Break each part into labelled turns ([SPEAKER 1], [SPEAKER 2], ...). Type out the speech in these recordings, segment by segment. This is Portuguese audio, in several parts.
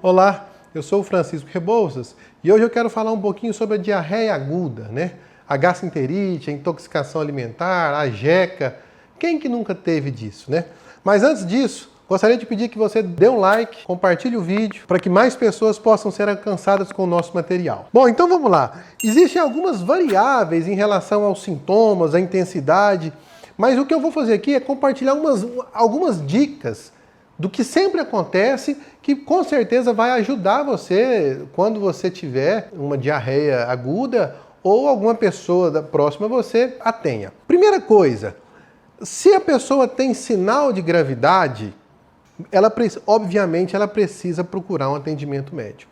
[SPEAKER 1] Olá, eu sou o Francisco Rebouças e hoje eu quero falar um pouquinho sobre a diarreia aguda, né? A gastroenterite, a intoxicação alimentar, a jeca. Quem que nunca teve disso, né? Mas antes disso, gostaria de pedir que você dê um like, compartilhe o vídeo, para que mais pessoas possam ser alcançadas com o nosso material. Bom, então vamos lá. Existem algumas variáveis em relação aos sintomas, à intensidade, mas o que eu vou fazer aqui é compartilhar algumas dicas do que sempre acontece, que com certeza vai ajudar você quando você tiver uma diarreia aguda ou alguma pessoa próxima a você a tenha. Primeira coisa, se a pessoa tem sinal de gravidade, obviamente ela precisa procurar um atendimento médico.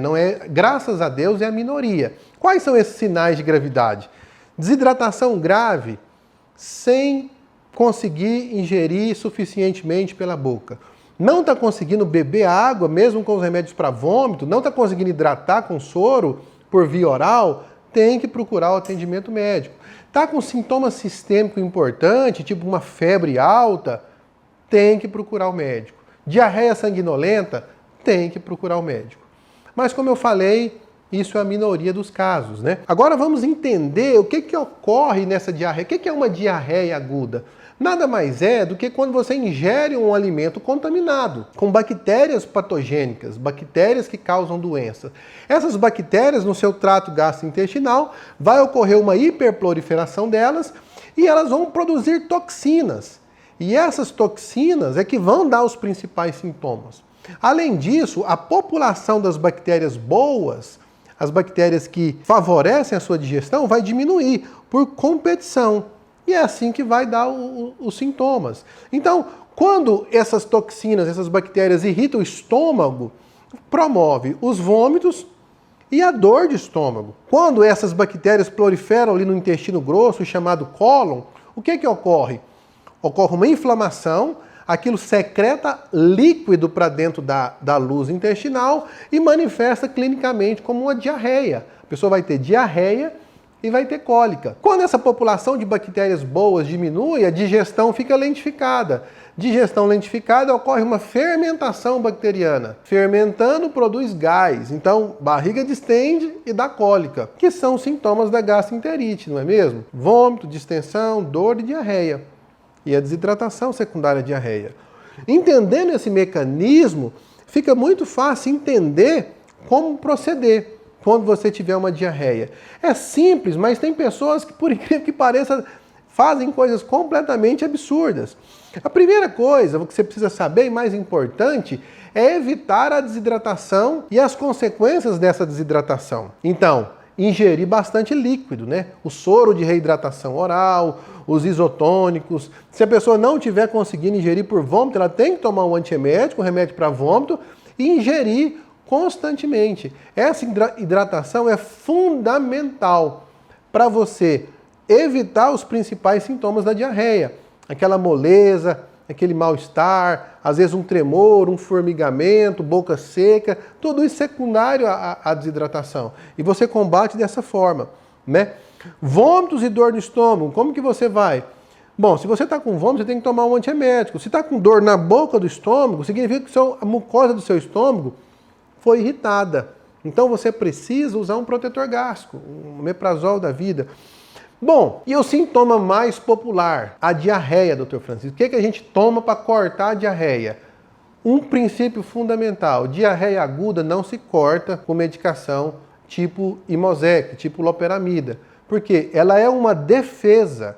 [SPEAKER 1] Não é, graças a Deus, é a minoria. Quais são esses sinais de gravidade? Desidratação grave sem conseguir ingerir suficientemente pela boca. Não está conseguindo beber água, mesmo com os remédios para vômito, não está conseguindo hidratar com soro por via oral, tem que procurar o atendimento médico. Está com sintoma sistêmico importante, tipo uma febre alta, tem que procurar o médico. Diarreia sanguinolenta, tem que procurar o médico. Mas como eu falei, isso é a minoria dos casos, né? Agora vamos entender o que ocorre nessa diarreia. O que é uma diarreia aguda? Nada mais é do que quando você ingere um alimento contaminado, com bactérias patogênicas, bactérias que causam doença. Essas bactérias, no seu trato gastrointestinal, vai ocorrer uma hiperproliferação delas e elas vão produzir toxinas. E essas toxinas é que vão dar os principais sintomas. Além disso, a população das bactérias boas, as bactérias que favorecem a sua digestão, vai diminuir por competição. E é assim que vai dar os sintomas. Então, quando essas toxinas, essas bactérias irritam o estômago, promove os vômitos e a dor de estômago. Quando essas bactérias proliferam ali no intestino grosso, chamado cólon, o que ocorre? Ocorre uma inflamação, aquilo secreta líquido para dentro da luz intestinal e manifesta clinicamente como uma diarreia. A pessoa vai ter diarreia e vai ter cólica. Quando essa população de bactérias boas diminui, a digestão fica lentificada. Digestão lentificada, ocorre uma fermentação bacteriana. Fermentando produz gás. Então, barriga distende e dá cólica, que são sintomas da gastroenterite, não é mesmo? Vômito, distensão, dor e diarreia. E a desidratação secundária à diarreia. Entendendo esse mecanismo, fica muito fácil entender como proceder quando você tiver uma diarreia. É simples, mas tem pessoas que, por incrível que pareça, fazem coisas completamente absurdas. A primeira coisa que você precisa saber, e mais importante, é evitar a desidratação e as consequências dessa desidratação. Então, ingerir bastante líquido, né? O soro de reidratação oral, os isotônicos. Se a pessoa não estiver conseguindo ingerir por vômito, ela tem que tomar um antiemético, um remédio para vômito, e ingerir constantemente. Essa hidratação é fundamental para você evitar os principais sintomas da diarreia. Aquela moleza, aquele mal-estar, às vezes um tremor, um formigamento, boca seca, tudo isso secundário à desidratação. E você combate dessa forma, né? Vômitos e dor no estômago, como que você vai? Bom, se você está com vômito, você tem que tomar um antiemético. Se está com dor na boca do estômago, significa que a mucosa do seu estômago foi irritada. Então você precisa usar um protetor gástrico, um omeprazol da vida. Bom, e o sintoma mais popular, a diarreia, Dr. Francisco. O que a gente toma para cortar a diarreia? Um princípio fundamental, diarreia aguda não se corta com medicação tipo Imosec, tipo loperamida. Porque ela é uma defesa.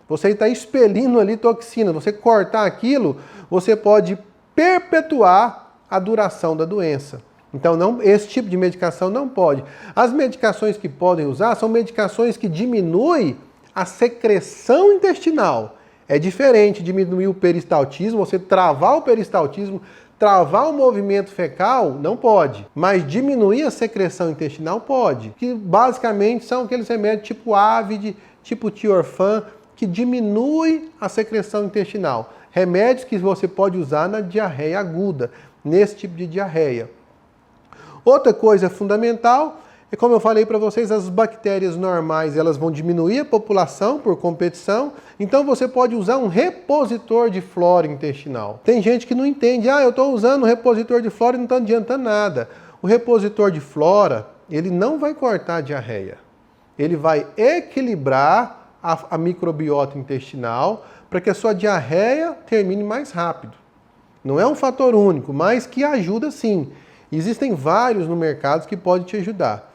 [SPEAKER 1] Você está expelindo ali toxina. Você cortar aquilo, você pode perpetuar a duração da doença. Então, esse tipo de medicação não pode. As medicações que podem usar são medicações que diminuem a secreção intestinal. É diferente diminuir o peristaltismo, você travar o peristaltismo, travar o movimento fecal, não pode. Mas diminuir a secreção intestinal pode. Que basicamente são aqueles remédios tipo Avid, tipo Tiorfan, que diminui a secreção intestinal. Remédios que você pode usar na diarreia aguda, nesse tipo de diarreia. Outra coisa fundamental E como eu falei para vocês, as bactérias normais elas vão diminuir a população por competição, então você pode usar um repositor de flora intestinal. Tem gente que não entende, eu estou usando um repositor de flora e não está adiantando nada. O repositor de flora, ele não vai cortar a diarreia. Ele vai equilibrar a microbiota intestinal para que a sua diarreia termine mais rápido. Não é um fator único, mas que ajuda sim. Existem vários no mercado que podem te ajudar.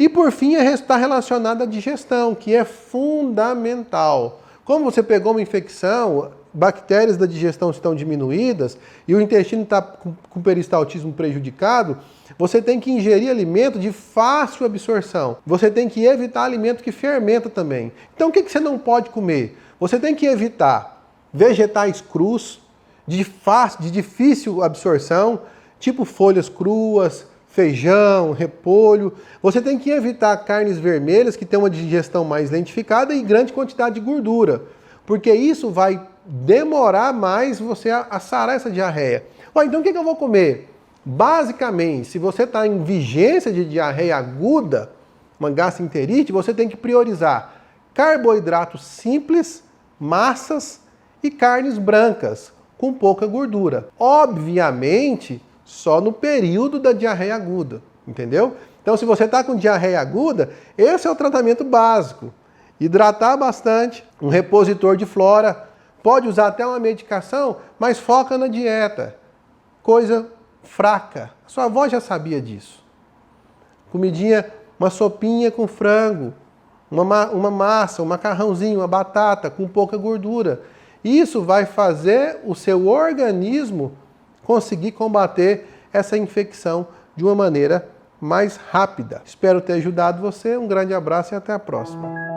[SPEAKER 1] E por fim, está relacionado à digestão, que é fundamental. Como você pegou uma infecção, bactérias da digestão estão diminuídas e o intestino está com peristaltismo prejudicado, você tem que ingerir alimento de fácil absorção. Você tem que evitar alimento que fermenta também. Então o que você não pode comer? Você tem que evitar vegetais crus, de difícil absorção, tipo folhas cruas, feijão, repolho. Você tem que evitar carnes vermelhas, que têm uma digestão mais lentificada e grande quantidade de gordura, porque isso vai demorar mais você a sarar essa diarreia. Então o que eu vou comer? Basicamente, se você está em vigência de diarreia aguda, uma gastroenterite, você tem que priorizar carboidratos simples, massas e carnes brancas, com pouca gordura. Obviamente, só no período da diarreia aguda, entendeu? Então, se você está com diarreia aguda, esse é o tratamento básico. Hidratar bastante, um repositor de flora, pode usar até uma medicação, mas foca na dieta. Coisa fraca. A sua avó já sabia disso. Comidinha, uma sopinha com frango, uma massa, um macarrãozinho, uma batata com pouca gordura. Isso vai fazer o seu organismo conseguir combater essa infecção de uma maneira mais rápida. Espero ter ajudado você. Um grande abraço e até a próxima.